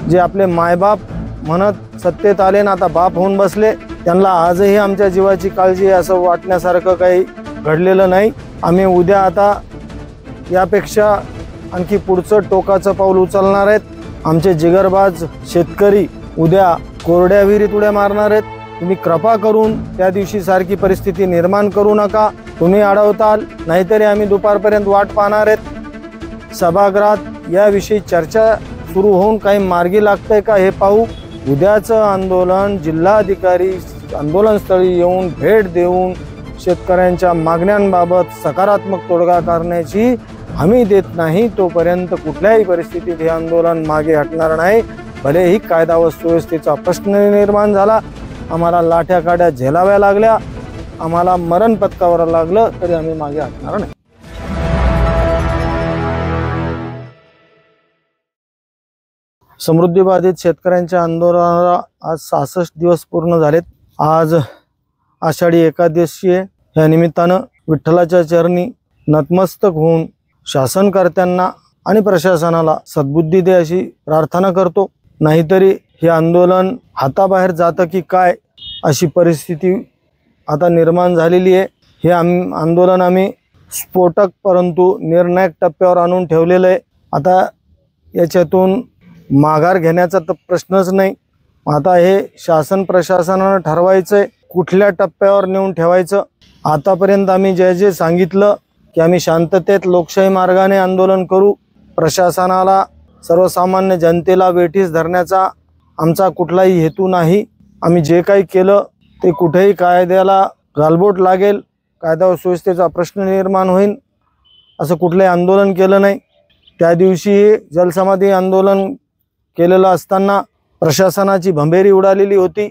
जे आपले मायबाप म्हणत सत्तेत आले ना आता बाप होऊन बसले, त्यांना आजही आमच्या जीवाची काळजी असं वाटण्यासारखं काही घडलेलं नाही। आम्ही उद्या आता यापेक्षा आणखी पुढचं टोकाचं पाऊल उचलणार आहेत। आमचे जिगरबाज शेतकरी उद्या कोरड्या विहिरीत उड्या मारणार आहेत। तुम्ही कृपा करून त्या दिवशी सारखी परिस्थिती निर्माण करू नका। तुम्ही अडवताल, नाहीतरी आम्ही दुपारपर्यंत वाट पाहणार आहेत। सभागृहात याविषयी चर्चा सुरू होऊन काही मार्गी लागतंय का हे पाहू। उद्याचं आंदोलन जिल्हाधिकारी आंदोलनस्थळी येऊन भेट देऊन शेतकऱ्यांच्या मागण्यांबाबत सकारात्मक तोडगा करण्याची हमी देत नाही तोपर्यंत कुठल्याही परिस्थितीत हे आंदोलन मागे हटणार नाही। भलेही कायदा व सुव्यवस्थेचा प्रश्न निर्माण झाला, आम्हाला लाठ्या काड्या झेलाव्या लागल्या, आम्हाला मरण पत्करावं लागलं, तरी आम्ही मागे हटणार नाही। समृद्धी बाधित शेतकऱ्यांच्या आंदोलनाला आज 66 दिवस पूर्ण झालेत। आज आषाढी एकादशी आहे। या निमित्तानं विठ्ठलाच्या चरणी नतमस्तक होऊन शासनकर्त्यांना आणि प्रशासनाला सद्बुद्धी दे अशी प्रार्थना करतो। नाहीतरी हे आंदोलन हाताबाहेर जातं की काय अशी परिस्थिती आता निर्माण झालेली आहे। हे आंदोलन आम्ही स्फोटक परंतु निर्णायक टप्प्यावर आणून ठेवलेलं आहे। आता याच्यातून माघार घेण्याचा तर प्रश्नच नाही। आता हे शासन प्रशासनानं ठरवायचंय कुठल्या टप्प्यावर नेऊन ठेवायचं। आतापर्यंत आम्ही जे सांगितलं की आम्ही शांततेत लोकशाही मार्गाने आंदोलन करू, प्रशासनाला सर्वसामान्य जनतेला वेठीस धरण्याचा आमचा कुठलाही हेतू नाही। आम्ही जे काही केलं ते कुठेही कायद्याला गालबोट लागेल, कायदा व सुव्यवस्थेचा प्रश्न निर्माण होईल असं कुठलंही आंदोलन केलं नाही। त्या दिवशी जलसमाधी आंदोलन केलेलं असताना प्रशासनाची भंभेरी उडालेली होती।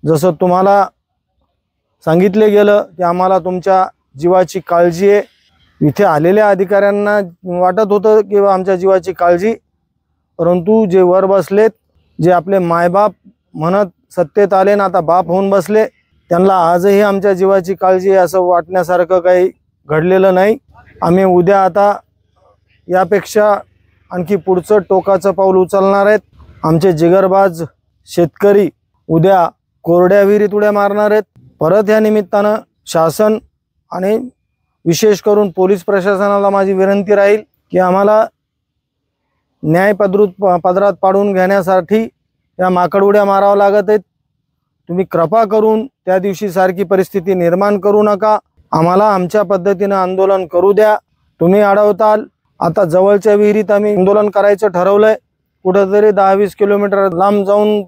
जसं तुम्हाला सांगितले गेलं की आम्हाला तुमच्या जीवाची काळजी आहे, इथे आलेल्या अधिकाऱ्यांना वाटत होतं की आमच्या जीवाची काळजी, परंतु जे वर बसलेत, जे आपले मायबाप म्हणत सत्तेत आले ना आता बाप होऊन बसले, त्यांना आजही आमच्या जीवाची काळजी असं वाटण्यासारखं काही घडलेलं नाही। आम्ही उद्या आता यापेक्षा आणखी पुढचं टोकाचं पाऊल उचलणार आहेत। आमचे जिगरबाज शेतकरी उद्या कोरड्या विहिरीत उड्या मारणार आहेत। परत या निमित्तानं शासन आणि विशेष करून पोलीस प्रशासनाला माझी विनंती राहील की आम्हाला न्याय पदरात पाडून घेण्यासाठी या माकड उड्या मारावं लागत आहेत। तुम्ही कृपा करून त्या दिवशी सारखी परिस्थिती निर्माण करू नका। आम्हाला आमच्या पद्धतीनं आंदोलन करू द्या। तुम्ही अडवताल, आता जवळच्या विहिरीत आम्ही आंदोलन करायचं ठरवलंय। कुठेतरी 10-20 किलोमीटर लांब जाऊन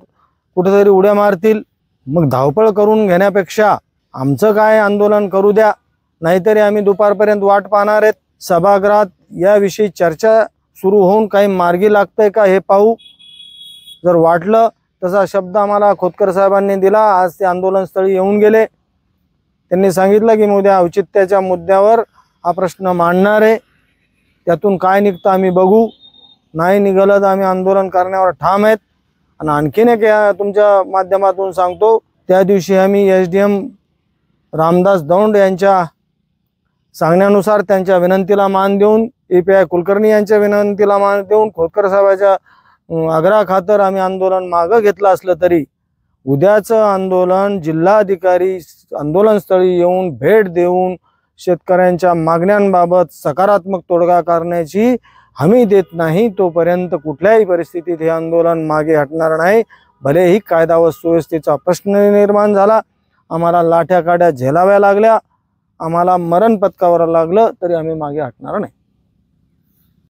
कुठेतरी उड्या मारतील, मग धावपळ करून घेण्यापेक्षा आमचं काय आंदोलन करू द्या, नाहीतरी आम्ही दुपारपर्यंत वाट पाहणार आहेत। सभागृहात याविषयी चर्चा सुरू होऊन काही मार्गी लागतंय का हे पाहू। जर वाटलं तसा शब्द आम्हाला खोतकर साहेबांनी दिला, आज ते आंदोलनस्थळी येऊन गेले। त्यांनी सांगितलं की उद्या औचित्याच्या मुद्द्यावर हा प्रश्न मांडणार आहे, त्यातून काय निघतं आम्ही बघू। नाही निघालं तर आम्ही आंदोलन करण्यावर ठाम आहेत। आणि आणखीन एक तुमच्या माध्यमातून सांगतो, त्या दिवशी आम्ही SDM रामदास दौंड यांच्या सांगण्यानुसार त्यांच्या विनंतीला मान देऊन, API कुलकर्णी यांच्या विनंतीला मान देऊन, खोतकर साहेबांच्या आग्रहाखातर आम्ही आंदोलन मागं घेतलं असलं तरी उद्याचं आंदोलन जिल्हाधिकारी आंदोलनस्थळी येऊन भेट देऊन शेतकऱ्यांच्या मागण्यांबाबत सकारात्मक तोडगा करण्याची हमी देत नाही तोपर्यंत कुठल्याही परिस्थितीत हे आंदोलन मागे हटणार नाही। भलेही कायदा व सुव्यवस्थेचा प्रश्न निर्माण झाला, आम्हाला लाठ्या काड्या झेलाव्या लागल्या, आम्हाला मरण पत्करावं लागलं, तरी आम्ही मागे हटणार नाही।